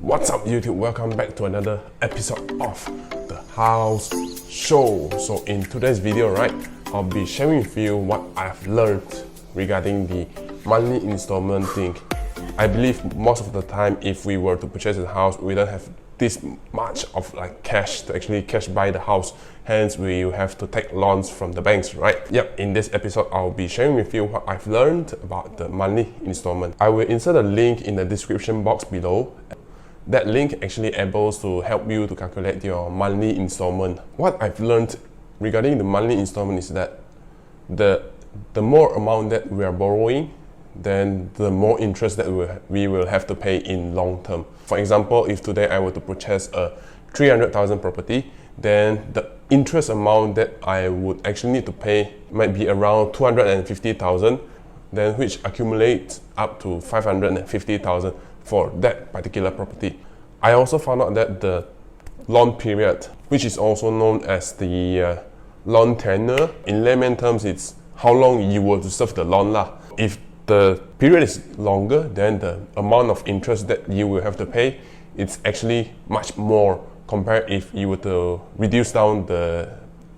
What's up YouTube? Welcome back to another episode of the House Show. So in today's video, I'll be sharing with you what I've learned regarding the monthly installment thing. I believe most of the time if we were to purchase a house, we don't have this much of cash to actually cash buy the house. Hence, we have to take loans from the banks, right? Yep, in this episode, I'll be sharing with you what I've learned about the monthly installment. I will insert a link in the description box below. That link actually able to help you to calculate your monthly installment. What I've learned regarding the monthly installment is that the more amount that we are borrowing, then the more interest that we will have to pay in long term. For example, if today I were to purchase a 300,000 property, then the interest amount that I would actually need to pay might be around 250,000, then which accumulates up to 550,000 for that particular property. I also found out that the loan period, which is also known as the loan tenure, in layman terms, it's how long you were to serve the loan lah. If the period is longer, then the amount of interest that you will have to pay, it's actually much more compared if you were to reduce down the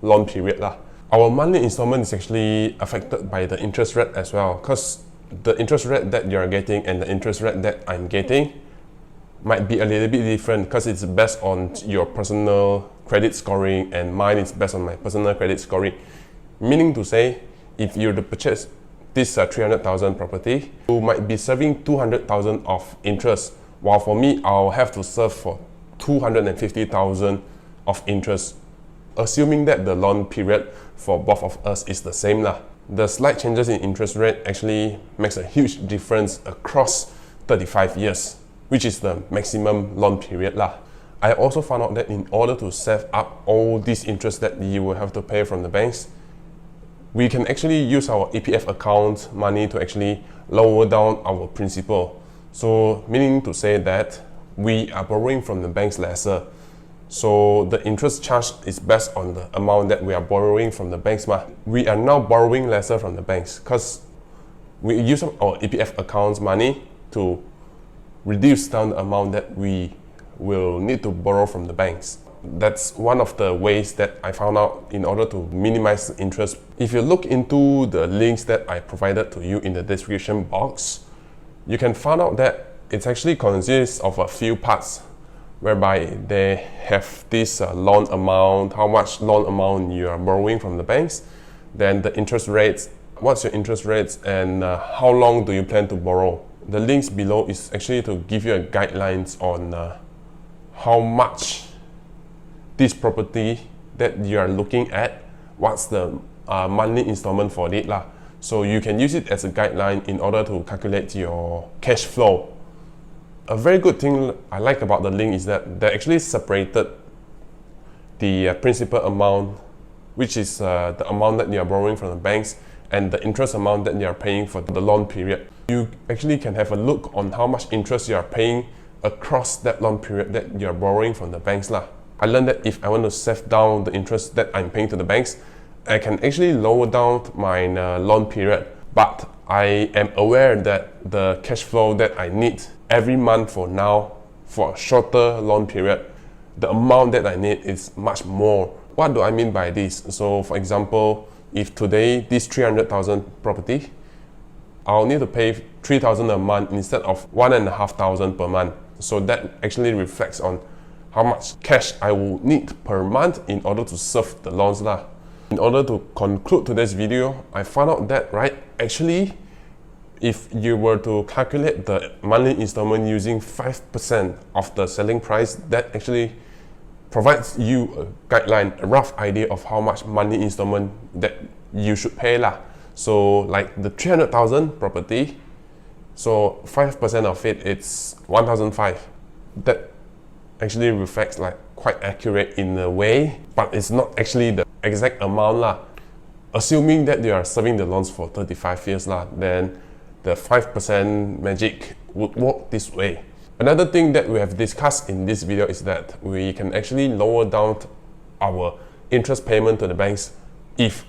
loan period lah. Our monthly installment is actually affected by the interest rate as well, because the interest rate that you're getting and the interest rate that I'm getting might be a little bit different because it's based on your personal credit scoring and mine is based on my personal credit scoring. Meaning to say, if you were to purchase this 300,000 property, you might be serving 200,000 of interest, while for me, I'll have to serve for 250,000 of interest, assuming that the loan period for both of us is the same lah. The slight changes in interest rate actually makes a huge difference across 35 years, which is the maximum loan period lah. I also found out that in order to save up all these interest that you will have to pay from the banks, we can actually use our EPF account money to actually lower down our principal. So meaning to say that we are borrowing from the banks lesser. So the interest charge is based on the amount that we are borrowing from the banks. We are now borrowing lesser from the banks because we use our EPF accounts money to reduce down the amount that we will need to borrow from the banks. That's one of the ways that I found out in order to minimize the interest. If you look into the links that I provided to you in the description box, you can find out that it actually consists of a few parts, whereby they have this loan amount, how much loan amount you are borrowing from the banks, then the interest rates, what's your interest rates, and how long do you plan to borrow. The links below is actually to give you a guidelines on how much this property that you are looking at, what's the monthly installment for it lah. So you can use it as a guideline in order to calculate your cash flow. A very good thing I like about the link is that they actually separated the principal amount, which is the amount that you are borrowing from the banks, and the interest amount that you are paying for the loan period. You actually can have a look on how much interest you are paying across that loan period that you are borrowing from the banks lah. I learned that if I want to save down the interest that I'm paying to the banks, I can actually lower down my loan period. But I am aware that the cash flow that I need every month for now, for a shorter loan period, the amount that I need is much more. What do I mean by this? So for example, if today this 300,000 property, I'll need to pay 3,000 a month instead of 1,500 per month. So that actually reflects on how much cash I will need per month in order to serve the loans lah. In order to conclude today's video, I found out that actually, if you were to calculate the monthly installment using 5% of the selling price, that actually provides you a guideline, a rough idea of how much monthly installment that you should pay lah. So like the 300,000 property, so 5% of it, it's 1,500. That actually reflects quite accurate in a way, but it's not actually the exact amount lah. Assuming that you are serving the loans for 35 years lah, then the 5% magic would work this way. Another thing that we have discussed in this video is that we can actually lower down our interest payment to the banks if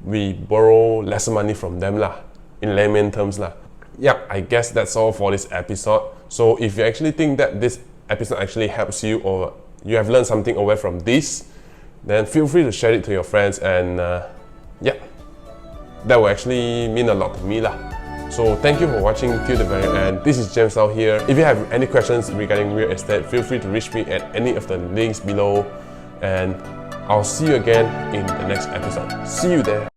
we borrow lesser money from them lah, in layman terms lah. Yeah, I guess that's all for this episode. So if you actually think that this episode actually helps you, or you have learned something away from this, then feel free to share it to your friends, and yeah, that will actually mean a lot to me lah. So thank you for watching till the very end. This is James out here. If you have any questions regarding real estate, feel free to reach me at any of the links below, and I'll see you again in the next episode. See you there.